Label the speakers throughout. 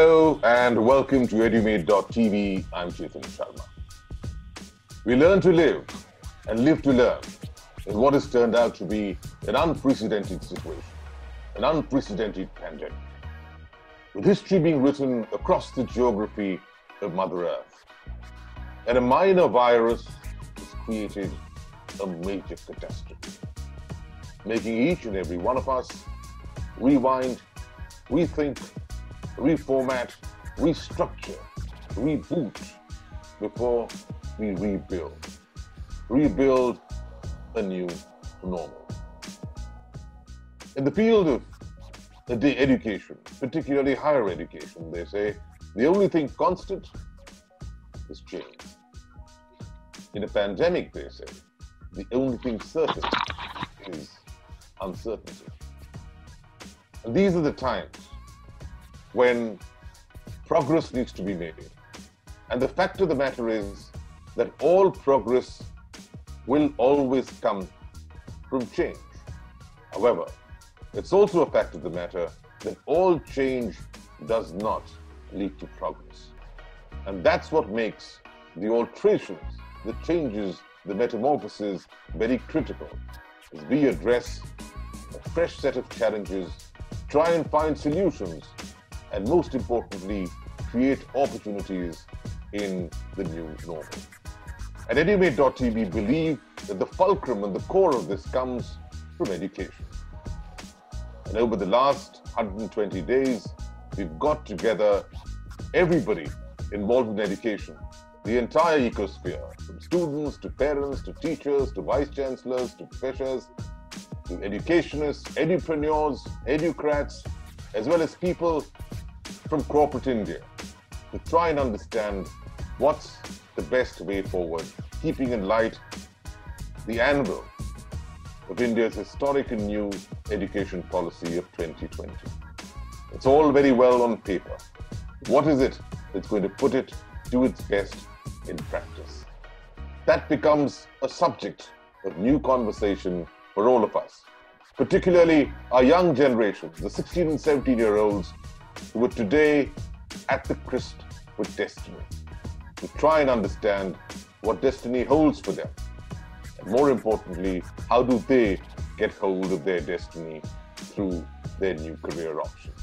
Speaker 1: Hello and welcome to edumate.tv. I'm Chetan Sharma. We learn to live and live to learn in what has turned out to be an unprecedented situation, an unprecedented pandemic, with history being written across the geography of Mother Earth. And a minor virus has created a major catastrophe, making each and every one of us rewind, rethink, reformat, restructure, reboot before we rebuild a new normal. In the field of education, particularly higher education, they say the only thing constant is change. In a pandemic, they say the only thing certain is uncertainty. And these are the times when progress needs to be made. And the fact of the matter is that all progress will always come from change. However, it's also a fact of the matter that all change does not lead to progress. And that's what makes the alterations, the changes, the metamorphoses very critical, as we address a fresh set of challenges, try and find solutions, and most importantly, create opportunities in the new normal. At edumate.tv, believe that the fulcrum and the core of this comes from education. And over the last 120 days, we've got together everybody involved in education, the entire ecosphere, from students to parents to teachers to vice chancellors to professors to educationists, edupreneurs, educrats, as well as people from corporate India, to try and understand what's the best way forward, keeping in light the anvil of India's historic and new education policy of 2020. It's all very well on paper. What is it that's going to put it to its best in practice? That becomes a subject of new conversation for all of us, particularly our young generation, the 16 and 17-year-olds who are today at the crisp with destiny, to try and understand what destiny holds for them. And more importantly, how do they get hold of their destiny through their new career options?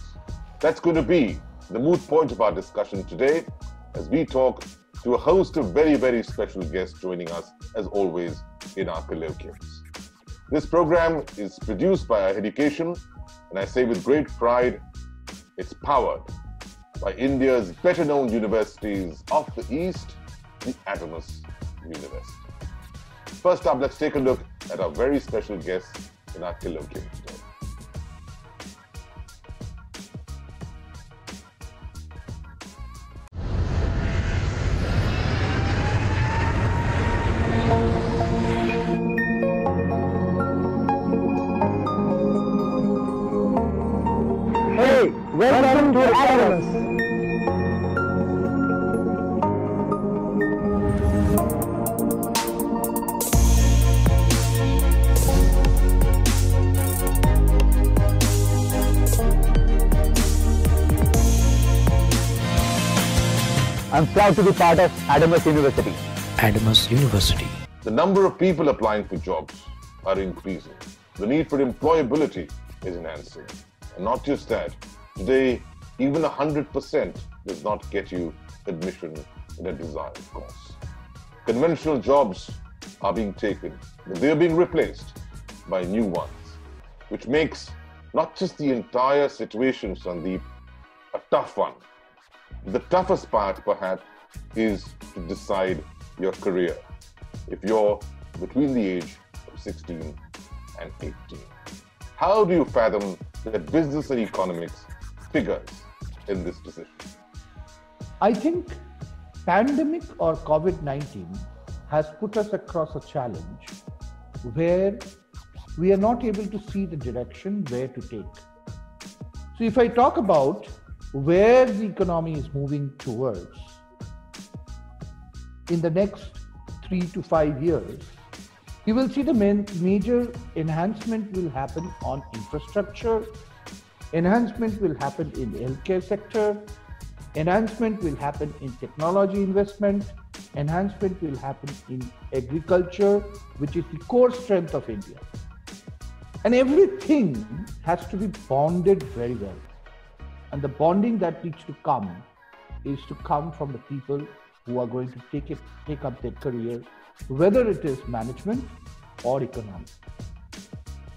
Speaker 1: That's going to be the moot point of our discussion today as we talk to a host of very, very special guests joining us, as always, in our colloquiums. This program is produced by Our Education, and I say with great pride, it's powered by India's better-known universities of the East, the Adamas University. First up, let's take a look at our very special guests in our colloquium today.
Speaker 2: Welcome to Adamas. I'm proud to be part of Adamas University.
Speaker 3: Adamas University.
Speaker 1: The number of people applying for jobs are increasing. The need for employability is enhancing. And not just that, today, even 100% does not get you admission in a desired course. Conventional jobs are being taken, but they're being replaced by new ones, which makes not just the entire situation, Sandeep, a tough one. The toughest part, perhaps, is to decide your career if you're between the age of 16 and 18. How do you fathom that business and economics figures in this decision?
Speaker 2: I think pandemic or COVID-19 has put us across a challenge where we are not able to see the direction where to take. So if I talk about where the economy is moving towards in the next 3 to 5 years, you will see the major enhancement will happen on infrastructure, enhancement will happen in the healthcare sector, Enhancement will happen in technology investment. Enhancement will happen in agriculture, which is the core strength of India. And everything has to be bonded very well. And the bonding that needs to come is to come from the people who are going to take up their career, whether it is management or economics,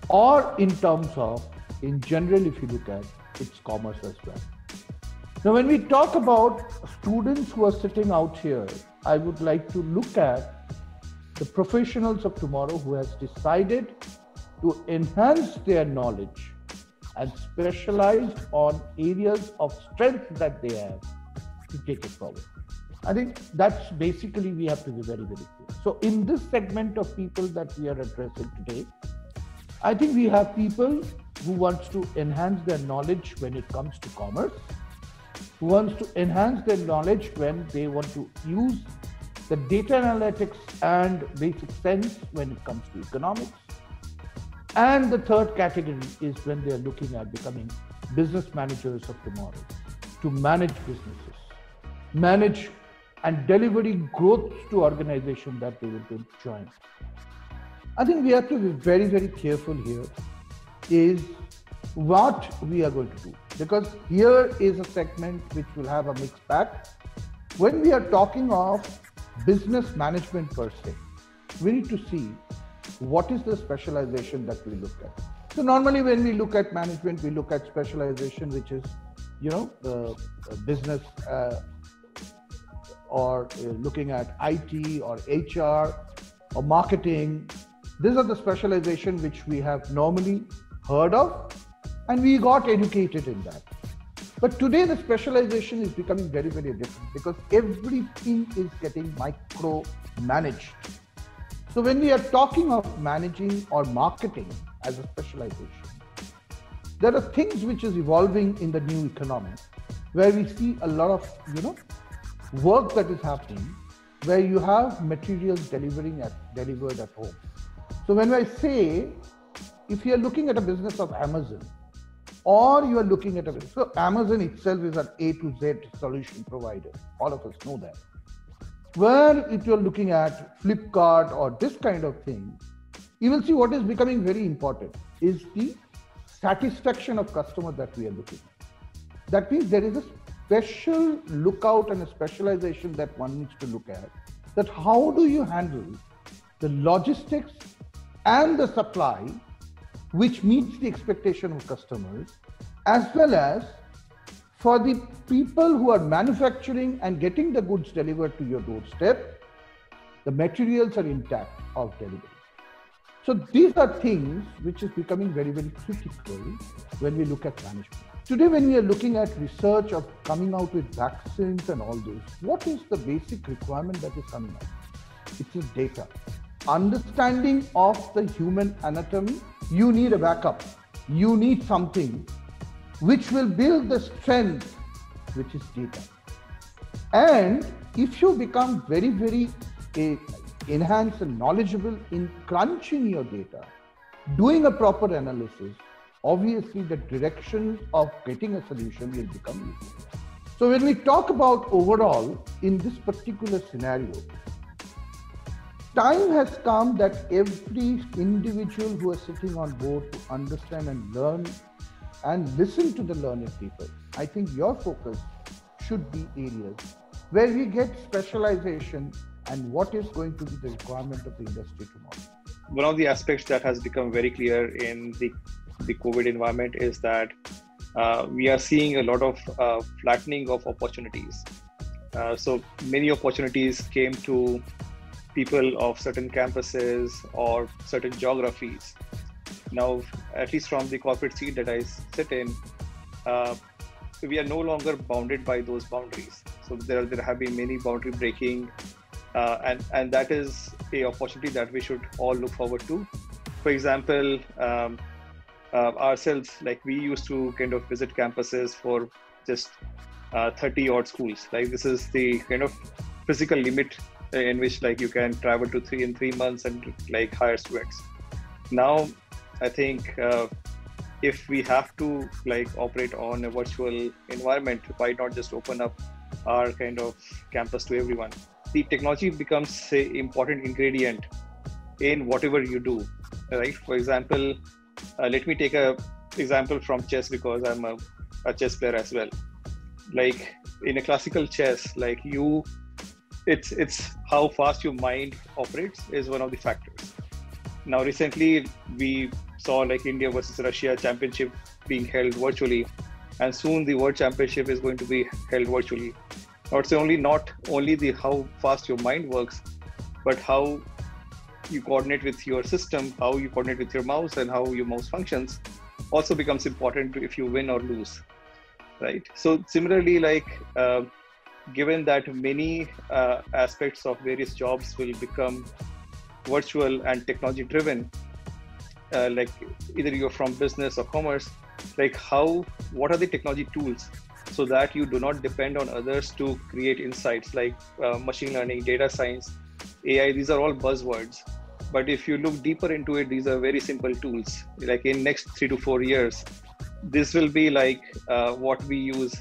Speaker 2: or in terms of, in general, if you look at, it's commerce as well. Now, when we talk about students who are sitting out here, I would like to look at the professionals of tomorrow who has decided to enhance their knowledge and specialized on areas of strength that they have to take it forward. I think that's basically, we have to be very, very clear. So in this segment of people that we are addressing today, I think we have people who wants to enhance their knowledge when it comes to commerce, who wants to enhance their knowledge when they want to use the data analytics and basic sense when it comes to economics. And the third category is when they are looking at becoming business managers of tomorrow, to manage businesses, manage and delivering growth to organizations that they will join. I think we have to be very, very careful here is what we are going to do. Because here is a segment which will have a mixed bag. When we are talking of business management per se, we need to see what is the specialization that we look at. So normally when we look at management, we look at specialization, which is, business or looking at IT or HR or marketing. These are the specialization which we have normally heard of, and we got educated in that. But today the specialization is becoming very, very different because everything is getting micro-managed. So when we are talking of managing or marketing as a specialization, there are things which is evolving in the new economy where we see a lot of, work that is happening where you have materials delivered at home. So when I say, if you are looking at a business of Amazon, or you are looking at so Amazon itself is an A to Z solution provider. All of us know that. Where if you're looking at Flipkart or this kind of thing, you will see what is becoming very important is the satisfaction of customer that we are looking at. That means there is a special lookout and a specialization that one needs to look at, that how do you handle the logistics and the supply which meets the expectation of customers, as well as for the people who are manufacturing and getting the goods delivered to your doorstep, the materials are intact of delivery. So these are things which is becoming very, very critical when we look at management. Today, when we are looking at research of coming out with vaccines and all this, what is the basic requirement that is coming out? It's the data. Understanding of the human anatomy, you need a backup. You need something which will build the strength, which is data. And if you become very, very enhanced and knowledgeable in crunching your data, doing a proper analysis, obviously the direction of getting a solution will become easier. So when we talk about overall in this particular scenario, time has come that every individual who is sitting on board to understand and learn and listen to the learning people, I think your focus should be areas where we get specialization and what is going to be the requirement of the industry tomorrow.
Speaker 4: One of the aspects that has become very clear in the COVID environment is that we are seeing a lot of flattening of opportunities. So many opportunities came to people of certain campuses or certain geographies. Now, at least from the corporate seat that I sit in, we are no longer bounded by those boundaries. So there have been many boundary breaking, and that is a opportunity that we should all look forward to. For example, ourselves, like we used to kind of visit campuses for just 30 odd schools. Like this is the kind of physical limit in which like you can travel to in 3 months and like hire students. Now, I think if we have to like operate on a virtual environment, why not just open up our kind of campus to everyone? The technology becomes an important ingredient in whatever you do, right? For example, let me take a example from chess, because I'm a chess player as well. Like in a classical chess, like it's how fast your mind operates is one of the factors. Now recently we saw like India versus Russia championship being held virtually, and soon the world championship is going to be held virtually. Now it's not only the how fast your mind works, but how you coordinate with your system, how you coordinate with your mouse, and how your mouse functions also becomes important if you win or lose, right? So similarly, like given that many aspects of various jobs will become virtual and technology driven, like either you're from business or commerce, like what are the technology tools so that you do not depend on others to create insights, like machine learning, data science, AI, these are all buzzwords. But if you look deeper into it, these are very simple tools. Like in next 3 to 4 years, this will be like what we use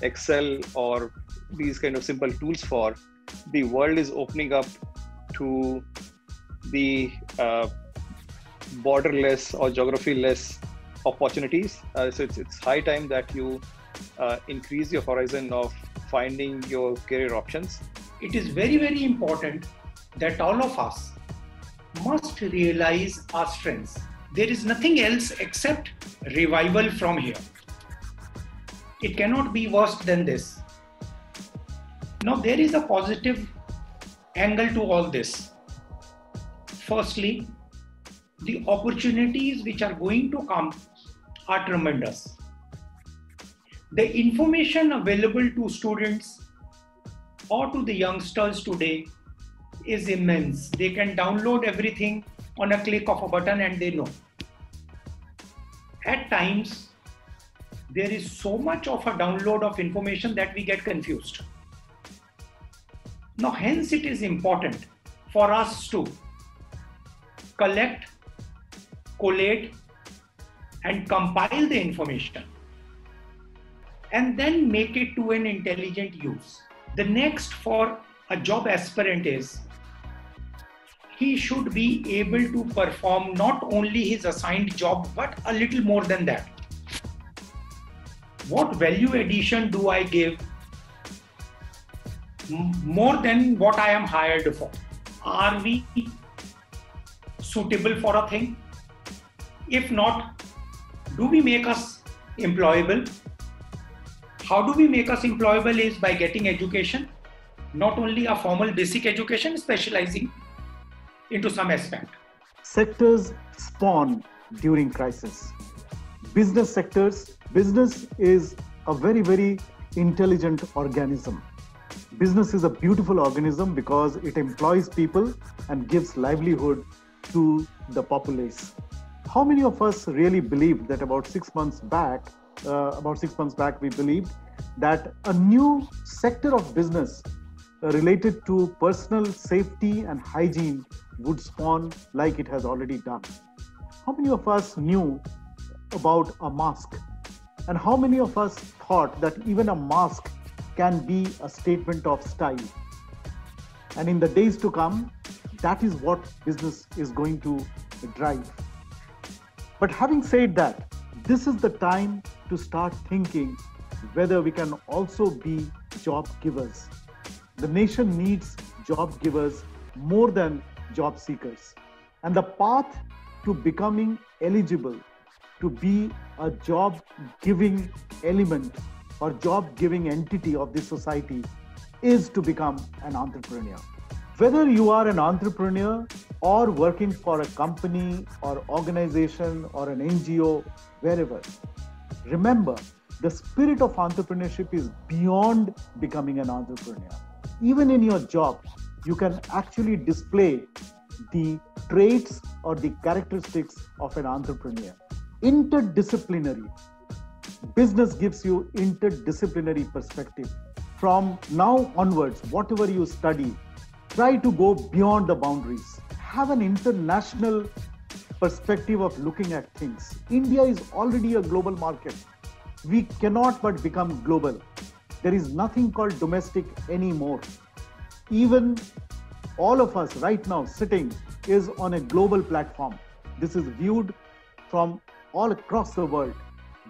Speaker 4: Excel or these kind of simple tools for. The world is opening up to the borderless or geography-less opportunities. So it's high time that you increase your horizon of finding your career options.
Speaker 5: It is very, very important that all of us must realize our strengths. There is nothing else except revival from here. It cannot be worse than this. Now, there is a positive angle to all this. Firstly, the opportunities which are going to come are tremendous. The information available to students or to the youngsters today is immense. They can download everything on a click of a button and they know. At times, there is so much of a download of information that we get confused. Now, hence it is important for us to collect, collate, and compile the information, and then make it to an intelligent use. The next for a job aspirant is he should be able to perform not only his assigned job, but a little more than that. What value addition do I give more than what I am hired for? Are we suitable for a thing? If not, do we make us employable? How do we make us employable is by getting education, not only a formal basic education, specializing into some aspect.
Speaker 6: Sectors spawn during crisis. Business is a very, very intelligent organism. Business is a beautiful organism because it employs people and gives livelihood to the populace. How many of us really believed that about 6 months back, we believed that a new sector of business related to personal safety and hygiene would spawn like it has already done? How many of us knew about a mask? And how many of us thought that even a mask can be a statement of style? And in the days to come, that is what business is going to drive. But having said that, this is the time to start thinking whether we can also be job givers. The nation needs job givers more than job seekers. And the path to becoming eligible to be a job giving element or job giving entity of this society is to become an entrepreneur. Whether you are an entrepreneur or working for a company or organization or an NGO, wherever, remember, the spirit of entrepreneurship is beyond becoming an entrepreneur. Even in your job, you can actually display the traits or the characteristics of an entrepreneur. Interdisciplinary. Business gives you interdisciplinary perspective. From now onwards, whatever you study, try to go beyond the boundaries. Have an international perspective of looking at things. India is already a global market. We cannot but become global. There is nothing called domestic anymore. Even all of us right now sitting is on a global platform. This is viewed from all across the world.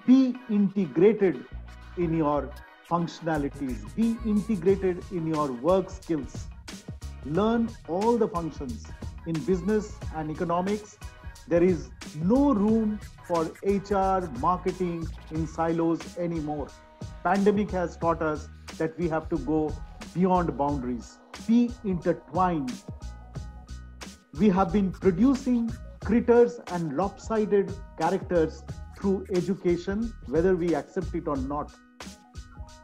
Speaker 6: Be integrated in your functionalities. Be integrated in your work skills. Learn all the functions. In business and economics, there is no room for HR, marketing in silos anymore. Pandemic has taught us that we have to go beyond boundaries. Be intertwined. We have been producing critters and lopsided characters through education, whether we accept it or not.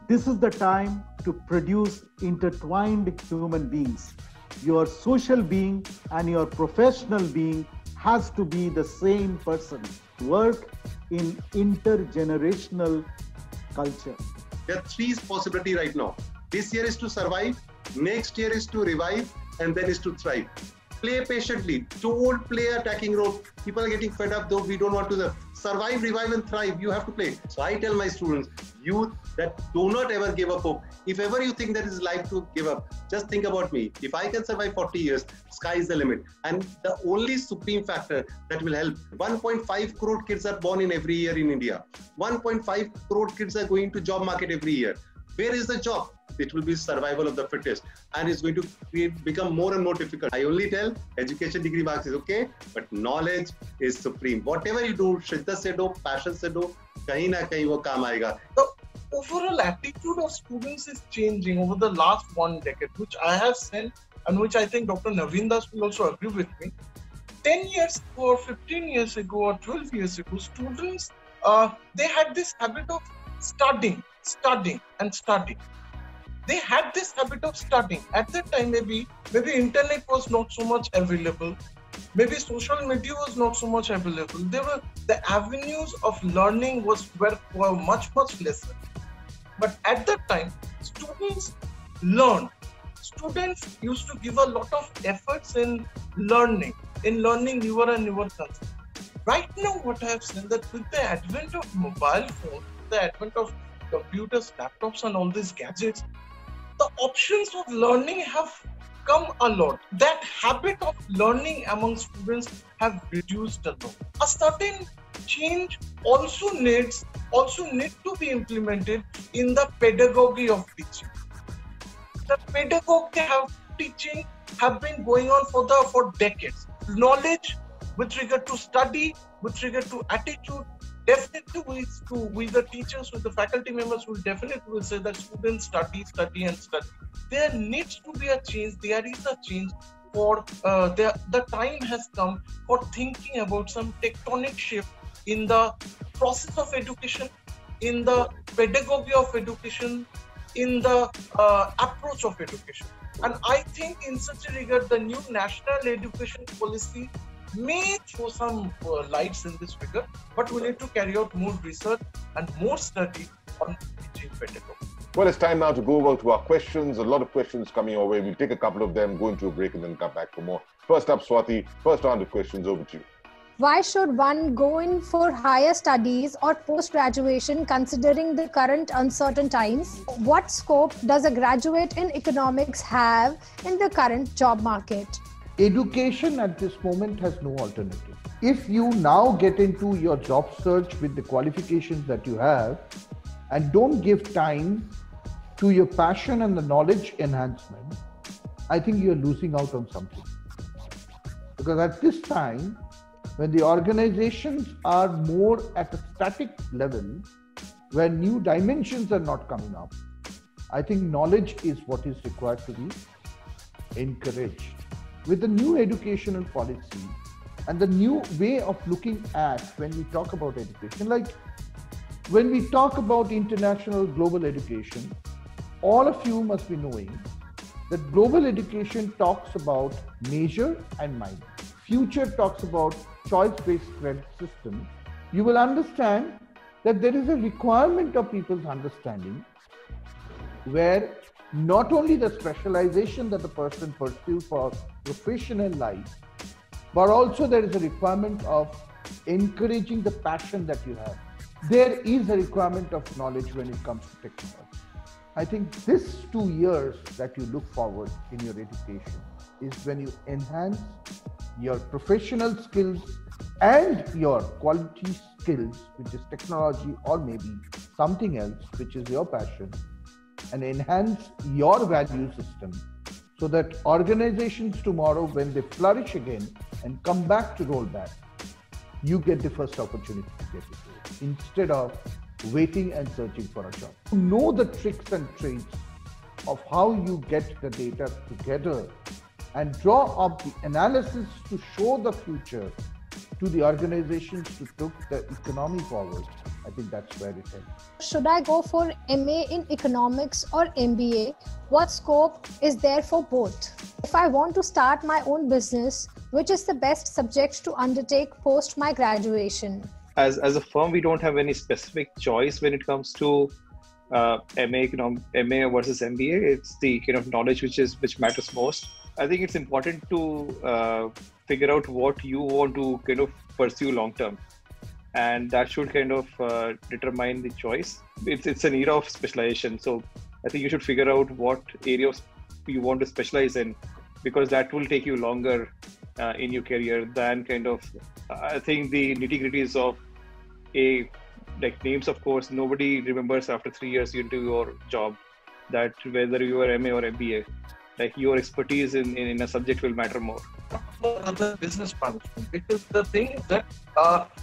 Speaker 6: This is the time to produce intertwined human beings. Your social being and your professional being has to be the same person. Work in intergenerational culture.
Speaker 7: There are three possibilities right now. This year is to survive, next year is to revive, and then is to thrive. Play patiently. Don't play attacking role. People are getting fed up though. We don't want to survive, revive, and thrive. You have to play. So I tell my students, youth, that do not ever give up hope. If ever you think that is life to give up, just think about me. If I can survive 40 years, sky is the limit. And the only supreme factor that will help, 1.5 crore kids are born in every year in India. 1.5 crore kids are going to job market every year. Where is the job? It will be survival of the fittest, and it's going to become more and more difficult. I only tell education degree marks is okay, but knowledge is supreme. Whatever you do, Shraddha se do, passion se do, kahin na kahin wo kaam aayega.
Speaker 8: The overall attitude of students is changing over the last 1 decade, which I have seen and which I think Dr. Naveen Das will also agree with me. 10 years ago or 15 years ago or 12 years ago, students, they had this habit of studying. They had this habit of studying. At that time, maybe internet was not so much available. Maybe social media was not so much available. The avenues of learning were much lesser. But at that time, students learned. Students used to give a lot of efforts in learning newer and newer concepts. Right now, what I have seen that with the advent of mobile phones, the advent of computers, laptops, and all these gadgets, the options of learning have come a lot. That habit of learning among students have reduced a lot. A certain change also needs to be implemented in the pedagogy of teaching. The pedagogy of teaching have been going on for decades. Knowledge with regard to study, with regard to attitude, definitely we the teachers, with the faculty members will definitely say that students study. There needs to be a change. There is a change for the time has come for thinking about some tectonic shift in the process of education, in the pedagogy of education, in the approach of education. And I think in such a regard, the new national education policy may throw some lights in this figure, but we need to carry out more research and more study on teaching pedagogy.
Speaker 1: Well, it's time now to go over to our questions. A lot of questions coming our way. We'll take a couple of them, go into a break, and then come back for more. First up, Swati, first round of questions, over to you.
Speaker 9: Why should one go in for higher studies or post-graduation considering the current uncertain times? What scope does a graduate in economics have in the current job market?
Speaker 2: Education at this moment has no alternative. If you now get into your job search with the qualifications that you have and don't give time to your passion and the knowledge enhancement, I think you're losing out on something. Because at this time, when the organizations are more at a static level, where new dimensions are not coming up, I think knowledge is what is required to be encouraged. With the new educational policy and the new way of looking at when we talk about education, like when we talk about international global education, all of you must be knowing that global education talks about major and minor. Future talks about choice-based credit system. You will understand that there is a requirement of people's understanding where not only the specialization that the person pursues for professional life, but also there is a requirement of encouraging the passion that you have. There is a requirement of knowledge when it comes to technology. I think this 2 years that you look forward in your education is when you enhance your professional skills and your quality skills, which is technology or maybe something else, which is your passion, and enhance your value system so that organizations tomorrow, when they flourish again and come back to rollback, you get the first opportunity to get it instead of waiting and searching for a job. Know the tricks and trades of how you get the data together and draw up the analysis to show the future to the organizations to take the economy forward. I think that's where it is.
Speaker 9: Should I go for MA in economics or MBA? What scope is there for both? If I want to start my own business, which is the best subject to undertake post my graduation?
Speaker 4: As a firm, we don't have any specific choice when it comes to MA versus MBA. It's the kind of knowledge which matters most. I think it's important to figure out what you want to kind of pursue long term, and that should kind of determine the choice. It's an era of specialization, so I think you should figure out what areas you want to specialize in, because that will take you longer in your career than kind of I think the nitty-gritties of like names. Of course, nobody remembers after 3 years into your job that whether you are MA or MBA. Like your expertise in a subject will matter more.
Speaker 8: Other business management, because the thing is that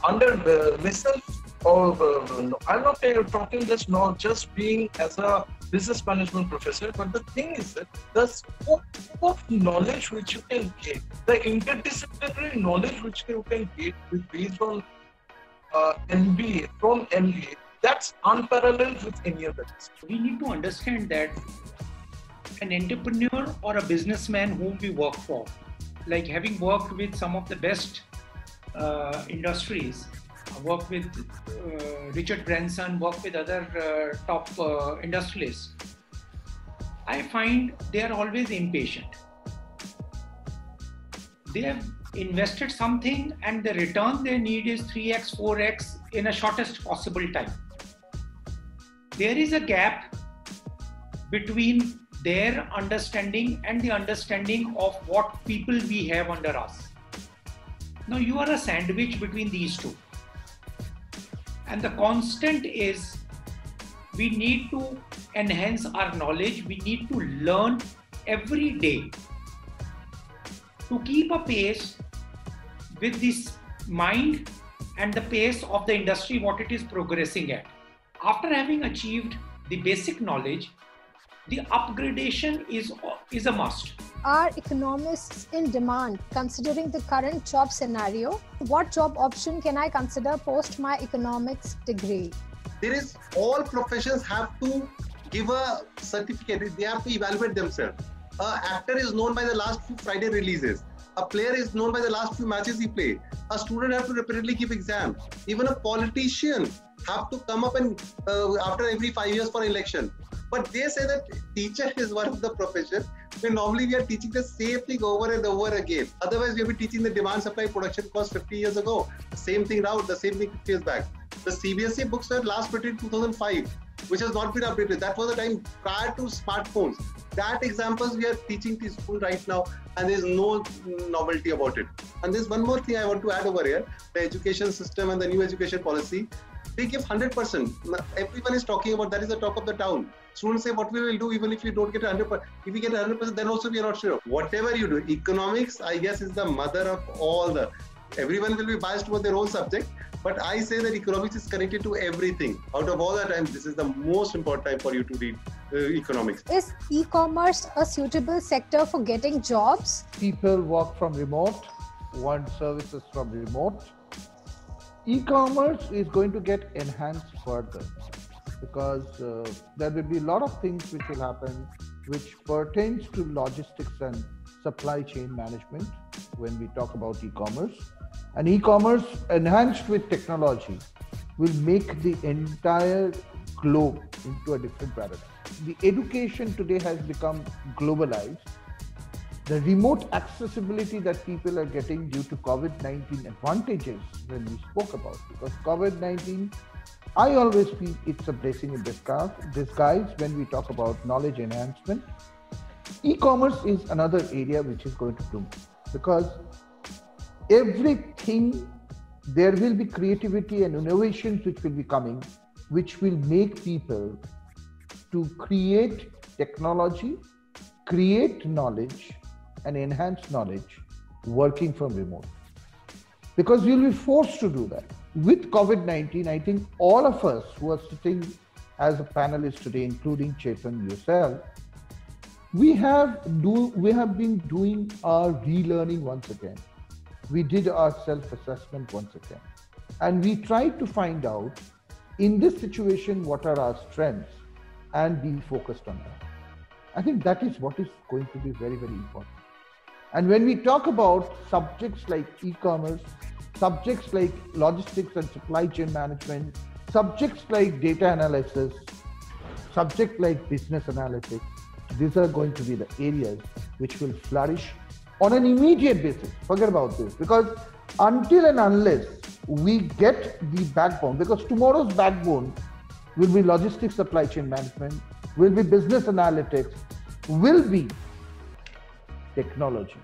Speaker 8: under myself, or I'm not talking just not just being as a business management professor, but the thing is that the scope of knowledge which you can get, the interdisciplinary knowledge which you can get based on MBA, from MBA, that's unparalleled with any other.
Speaker 5: We need to understand that an entrepreneur or a businessman whom we work for, like having worked with some of the best industries, worked with Richard Branson, worked with other top industrialists, I find they are always impatient. They have invested something and the return they need is 3x, 4x in a shortest possible time. There is a gap between their understanding and the understanding of what people we have under us. Now you are a sandwich between these two. And the constant is we need to enhance our knowledge. We need to learn every day to keep a pace with this mind and the pace of the industry, what it is progressing at. After having achieved the basic knowledge, the upgradation is a must.
Speaker 9: Are economists in demand considering the current job scenario? What job option can I consider post my economics degree?
Speaker 7: There is, all professions have to give a certificate. They have to evaluate themselves. An actor is known by the last few Friday releases. A player is known by the last few matches he played. A student have to repeatedly give exams. Even a politician have to come up and after every 5 years for election. But they say that teacher is one of the professions where normally we are teaching the same thing over and over again. Otherwise, we will be teaching the demand, supply, production cost 50 years ago. The same thing now, the same thing 50 years back. The CBSE books were last printed in 2005, which has not been updated. That was the time prior to smartphones. That examples we are teaching to school right now, and there is no novelty about it. And there's one more thing I want to add over here. The education system and the new education policy, they give 100%. Everyone is talking about that is the talk of the town. Students say what we will do even if you don't get 100%. If we get 100%, then also we are not sure. Whatever you do, economics, I guess, is the mother of all the. Everyone will be biased toward their own subject, but I say that economics is connected to everything. Out of all the time, this is the most important time for you to read economics.
Speaker 9: Is e-commerce a suitable sector for getting jobs?
Speaker 2: People work from remote, want services from remote. E-commerce is going to get enhanced further because there will be a lot of things which will happen which pertains to logistics and supply chain management when we talk about e-commerce. And e-commerce enhanced with technology will make the entire globe into a different paradigm. The education today has become globalized. the remote accessibility that people are getting due to COVID-19 advantages when we spoke about. Because COVID-19, I always feel it's a blessing in disguise when we talk about knowledge enhancement. E-commerce is another area which is going to bloom, because everything, there will be creativity and innovations which will be coming, which will make people to create technology, create knowledge and enhance knowledge working from remote. Because you'll be forced to do that. With COVID-19, I think all of us who are sitting as a panelist today, including Chetan, yourself, we have been doing our relearning once again. We did our self-assessment once again. And we tried to find out in this situation what are our strengths and be focused on that. I think that is what is going to be very, very important. And when we talk about subjects like e-commerce, subjects like logistics and supply chain management, subjects like data analysis, subjects like business analytics, these are going to be the areas which will flourish on an immediate basis. Forget about this, because until and unless we get the backbone, because tomorrow's backbone will be logistics, supply chain management, will be business analytics, will be technology.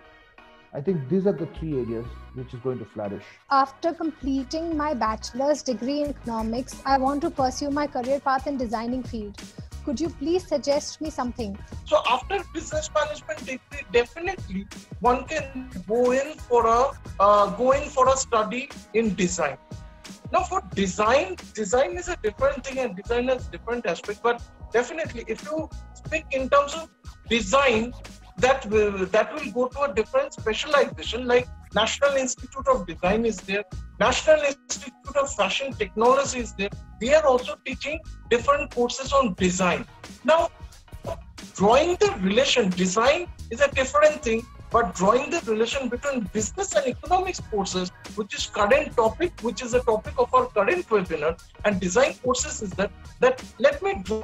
Speaker 2: I think these are the three areas which is going to flourish.
Speaker 9: After completing my bachelor's degree in economics, I want to pursue my career path in designing field. Could you please suggest me something?
Speaker 8: So after business management degree, definitely one can go in for a study in design. Now for design is a different thing and design has different aspects. But definitely, if you speak in terms of design, that will go to a different specialization. Like National Institute of Design is there, National Institute of Fashion Technology is there. They are also teaching different courses on design. Now, drawing the relation, design is a different thing, but drawing the relation between business and economics courses, which is current topic, which is a topic of our current webinar, and design courses is that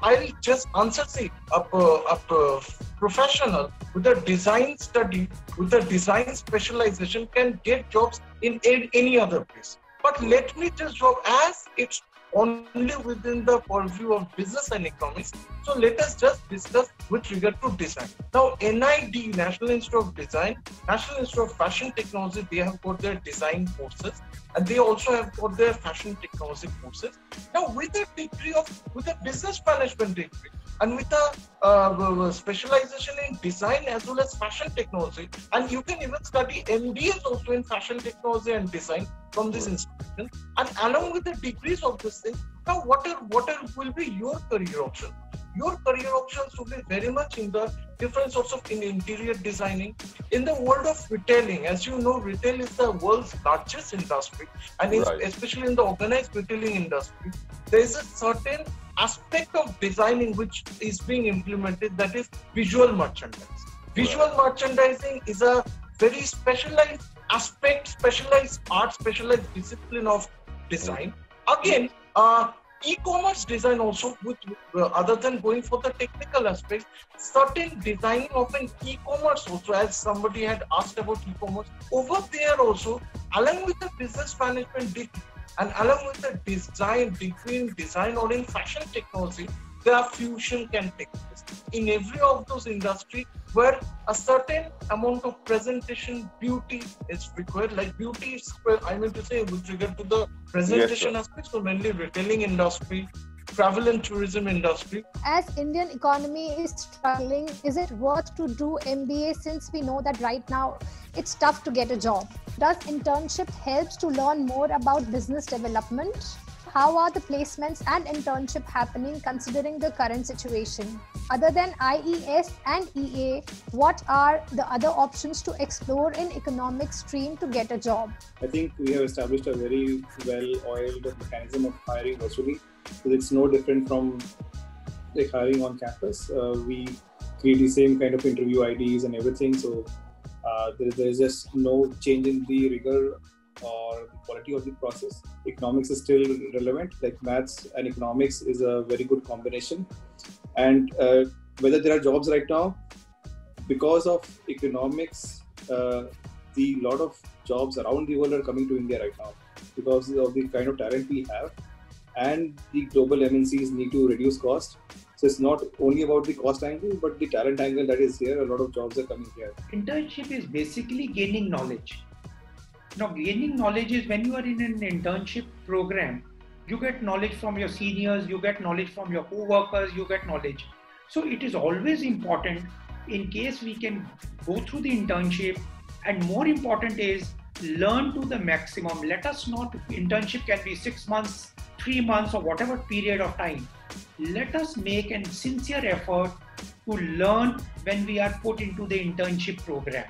Speaker 8: I'll just answer, a professional with a design study, with a design specialization can get jobs in any other place. But let me just drop, as it's only within the purview of business and economics. So let us just discuss with regard to design. Now, NID, National Institute of Design, National Institute of Fashion Technology, they have got their design courses, and they also have got their fashion technology courses. Now, with a business management degree, and with a specialization in design as well as fashion technology, and you can even study MBAs also in fashion technology and design from this institution, and along with the degrees of this thing, now what will be your career option? Your career options will be very much in the different sorts of in interior designing. In the world of retailing, as you know, retail is the world's largest industry, and especially in the organized retailing industry, there is a certain aspect of designing which is being implemented, that is visual merchandising. Visual merchandising is a very specialized aspect, specialized art, specialized discipline of design. Again, e-commerce design also, other than going for the technical aspects, certain designing of an e-commerce also, as somebody had asked about e-commerce, over there also, along with the business management degree and along with the design degree in design or in fashion technology, the fusion can take place. In every of those industries where a certain amount of presentation beauty is required, like beauty is, I mean to say, with regard to the presentation aspects, so mainly retailing industry, travel and tourism industry.
Speaker 9: As Indian economy is struggling, is it worth to do MBA, since we know that right now it's tough to get a job? Does internship helps to learn more about business development? How are the placements and internship happening considering the current situation? Other than IES and EA, what are the other options to explore in economics stream to get a job?
Speaker 10: I think we have established a very well-oiled mechanism of hiring virtually. So it's no different from like hiring on campus. We create the same kind of interview IDs and everything. So there is just no change in the rigor or the quality of the process. Economics is still relevant, like maths and economics is a very good combination. And whether there are jobs right now, because of economics, the lot of jobs around the world are coming to India right now because of the kind of talent we have, and the global MNCs need to reduce cost. So it's not only about the cost angle, but the talent angle that is here. A lot of jobs are coming here.
Speaker 5: Internship is basically gaining knowledge. Now, gaining knowledge is when you are in an internship program, you get knowledge from your seniors, you get knowledge from your co-workers, you get knowledge. So it is always important in case we can go through the internship, and more important is learn to the maximum. Let us not, internship can be 6 months, 3 months, or whatever period of time. Let us make a sincere effort to learn when we are put into the internship program.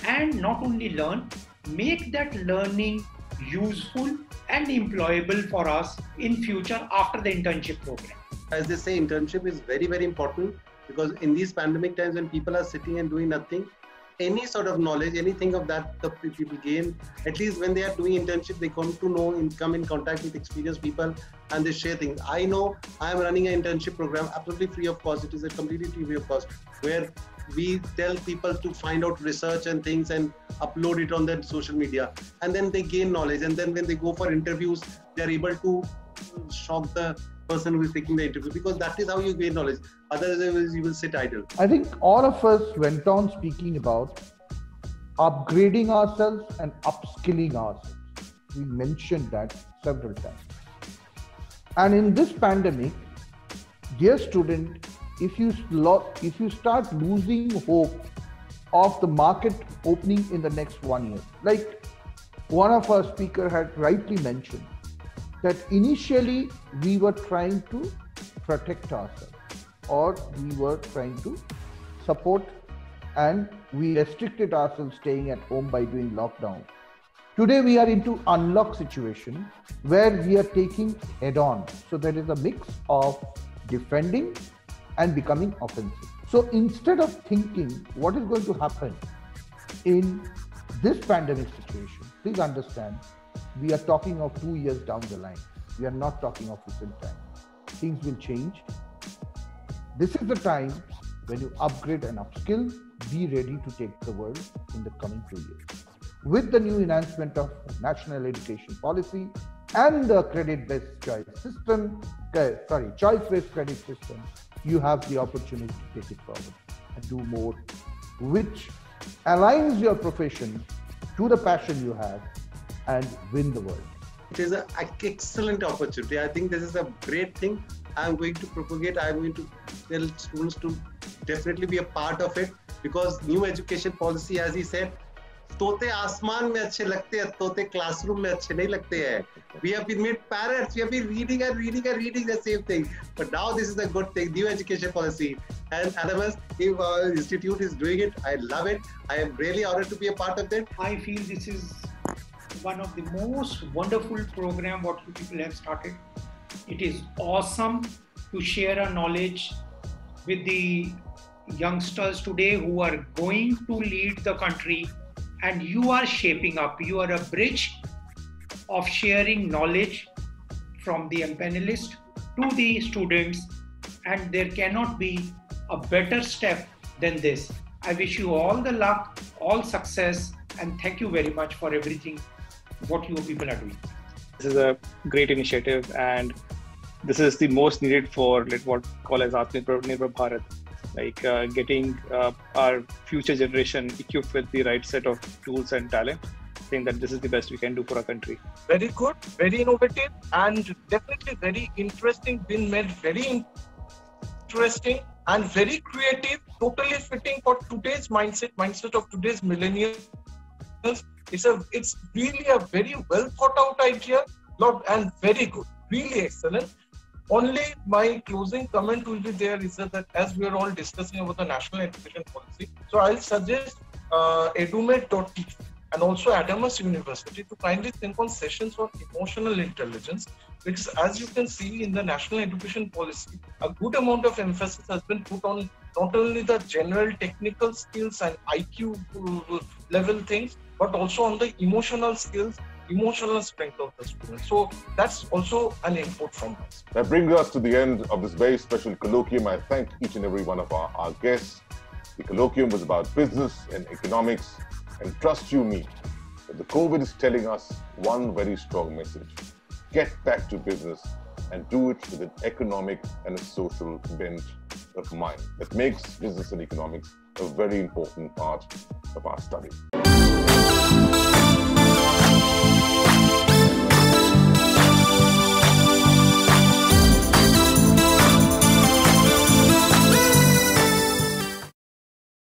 Speaker 5: And not only learn, make that learning useful and employable for us in future after the internship program.
Speaker 7: As they say, internship is very, very important, because in these pandemic times when people are sitting and doing nothing, any sort of knowledge, anything of that the people gain, at least when they are doing internship, they come to know and come in contact with experienced people and they share things. I know I am running an internship program absolutely free of cost. It is a completely free of cost, where we tell people to find out research and things and upload it on their social media, and then they gain knowledge, and then when they go for interviews, they are able to shock the person who is taking the interview, because that is how you gain knowledge. Otherwise you will sit idle.
Speaker 2: I think all of us went on speaking about upgrading ourselves and upskilling ourselves. We mentioned that several times. And in this pandemic, dear student, if you start losing hope of the market opening in the next 1 year, like one of our speakers had rightly mentioned, that initially we were trying to protect ourselves, or we were trying to support, and we restricted ourselves staying at home by doing lockdown. Today we are into unlock situation where we are taking head on. So there is a mix of defending and becoming offensive. So instead of thinking what is going to happen in this pandemic situation, please understand, we are talking of 2 years down the line. We are not talking of recent time. Things will change. This is the time when you upgrade and upskill, be ready to take the world in the coming 2 years. With the new enhancement of national education policy and the credit-based choice system, choice-based credit system, you have the opportunity to take it forward and do more, which aligns your profession to the passion you have and win the world.
Speaker 7: It is an excellent opportunity. I think this is a great thing. I'm going to propagate. I'm going to tell students to definitely be a part of it, because new education policy, as he said, तोते आसमान में अच्छे लगते हैं, तोते classroom में अच्छे नहीं लगते हैं. We have been made parrots. We have been reading the same thing. But now this is a good thing, new education policy. And Adamas, if our institute is doing it, I love it. I am really honored to be a part of that.
Speaker 5: I feel this is one of the most wonderful program what you people have started. It is awesome to share our knowledge with the youngsters today who are going to lead the country, and you are shaping up. You are a bridge of sharing knowledge from the panelists to the students, and there cannot be a better step than this. I wish you all the luck, all success, and thank you very much for everything what you people are doing.
Speaker 4: This is a great initiative, and this is the most needed for what call as Atmanirbhar Bharat, like getting our future generation equipped with the right set of tools and talent. I think that this is the best we can do for our country.
Speaker 8: Very good, very innovative, and definitely very interesting. Been made very interesting and very creative. Totally fitting for today's mindset of today's millennials. It's really a very well thought out idea, and very good, really excellent. Only my closing comment will be there is that as we are all discussing about the national education policy, so I'll suggest edumed.tv and also Adamas University to kindly think on sessions on emotional intelligence, because as you can see in the national education policy, a good amount of emphasis has been put on not only the general technical skills and IQ level things, but also on the emotional skills, emotional strength of the student. So that's also an input from us.
Speaker 1: That brings us to the end of this very special colloquium. I thank each and every one of our guests, The colloquium was about business and economics, and trust you me, that the COVID is telling us one very strong message. Get back to business and do it with an economic and a social bent of mind that makes business and economics a very important part of our study.